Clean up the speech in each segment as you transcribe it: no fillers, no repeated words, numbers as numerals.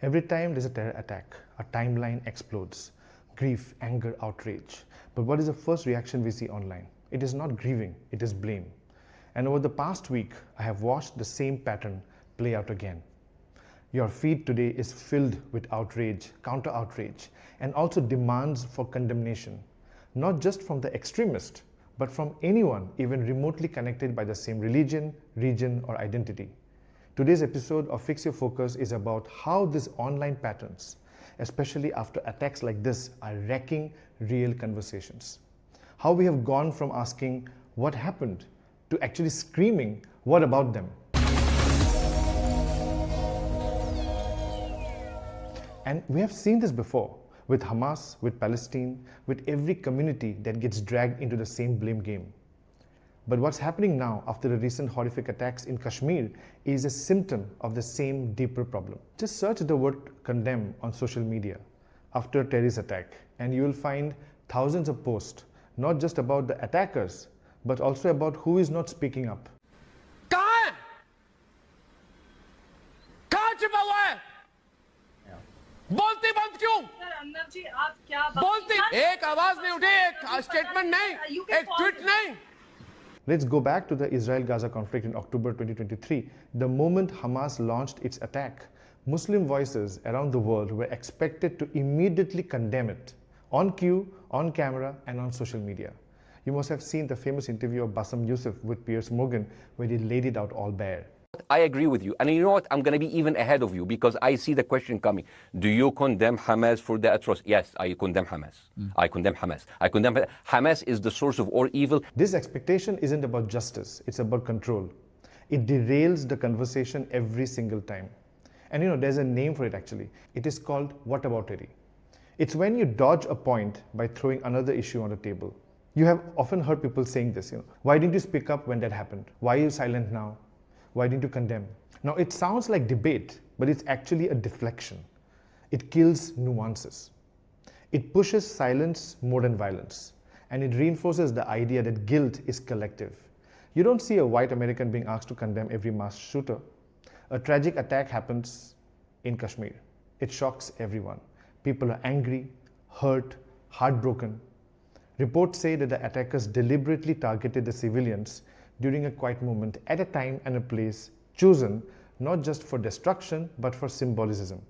Every time there's a terror attack, a timeline explodes. Grief, anger, outrage. But what is the first reaction we see online? It is not grieving, it is blame. And over the past week, I have watched the same pattern play out again. Your feed today is filled with outrage, counter-outrage, and also demands for condemnation, not just from the extremist, but from anyone even remotely connected by the same religion, region, or identity. Today's episode of Fix Your Focus is about how these online patterns, especially after attacks like this, are wrecking real conversations. How we have gone from asking, what happened, to actually screaming, what about them? And we have seen this before, with Hamas, with Palestine, with every community that gets dragged into the same blame game. But what's happening now after the recent horrific attacks in Kashmir is a symptom of the same deeper problem. Just search the word condemn on social media after a terrorist attack, and you will find thousands of posts, not just about the attackers, but also about who is not speaking up. बोलती बंद क्यों? अंदर जी आप क्या बोलती? एक आवाज नहीं उठी, एक स्टेटमेंट नहीं, एक ट्वीट नहीं. Let's go back to the Israel-Gaza conflict in October 2023. The moment Hamas launched its attack, Muslim voices around the world were expected to immediately condemn it, on cue, on camera, and on social media. You must have seen the famous interview of Bassem Youssef with Piers Morgan, where he laid it out all bare. I agree with you. And you know what? I'm going to be even ahead of you because I see the question coming. Do you condemn Hamas for the atrocity? Yes, I condemn Hamas. I condemn Hamas. I condemn Hamas is the source of all evil. This expectation isn't about justice. It's about control. It derails the conversation every single time. And there's a name for it actually. It is called Whataboutery. It's when you dodge a point by throwing another issue on the table. You have often heard people saying this, why didn't you speak up when that happened? Why are you silent now? Why didn't you condemn? Now, it sounds like debate, but it's actually a deflection. It kills nuances. It pushes silence more than violence. And it reinforces the idea that guilt is collective. You don't see a white American being asked to condemn every mass shooter. A tragic attack happens in Kashmir. It shocks everyone. People are angry, hurt, heartbroken. Reports say that the attackers deliberately targeted the civilians during a quiet moment at a time and a place chosen not just for destruction but for symbolism.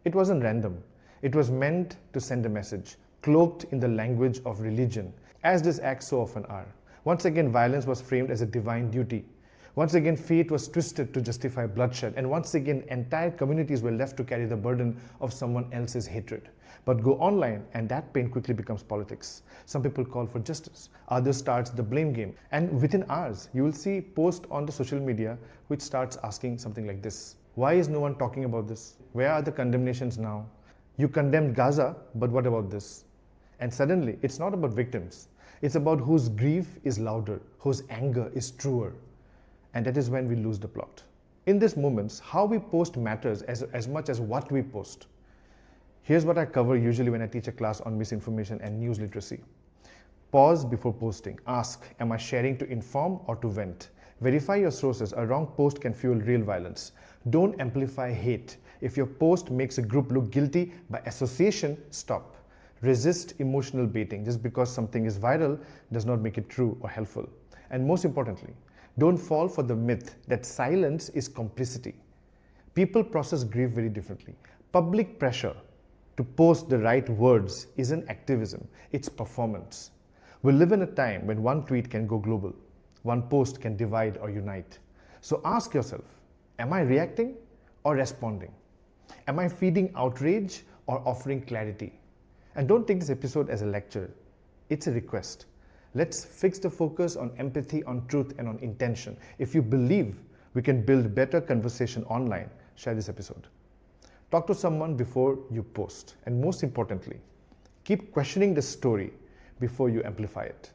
It wasn't random. It was meant to send a message, cloaked in the language of religion, as these acts so often are. Once again, violence was framed as a divine duty. Once again, fate was twisted to justify bloodshed, and once again, entire communities were left to carry the burden of someone else's hatred. But go online and that pain quickly becomes politics. Some people call for justice, others starts the blame game. And within hours, you will see posts on the social media which starts asking something like this. Why is no one talking about this? Where are the condemnations now? You condemned Gaza, but what about this? And suddenly, it's not about victims. It's about whose grief is louder, whose anger is truer. And that is when we lose the plot. In these moments, how we post matters as much as what we post. Here's what I cover usually when I teach a class on misinformation and news literacy. Pause before posting. Ask, am I sharing to inform or to vent? Verify your sources. A wrong post can fuel real violence. Don't amplify hate. If your post makes a group look guilty by association, stop. Resist emotional baiting. Just because something is viral does not make it true or helpful. And most importantly, don't fall for the myth that silence is complicity. People process grief very differently. Public pressure to post the right words isn't activism, it's performance. We live in a time when one tweet can go global, one post can divide or unite. So ask yourself, am I reacting or responding? Am I feeding outrage or offering clarity? And don't take this episode as a lecture, it's a request. Let's fix the focus on empathy, on truth, and on intention. If you believe we can build better conversation online, share this episode. Talk to someone before you post. And most importantly, keep questioning the story before you amplify it.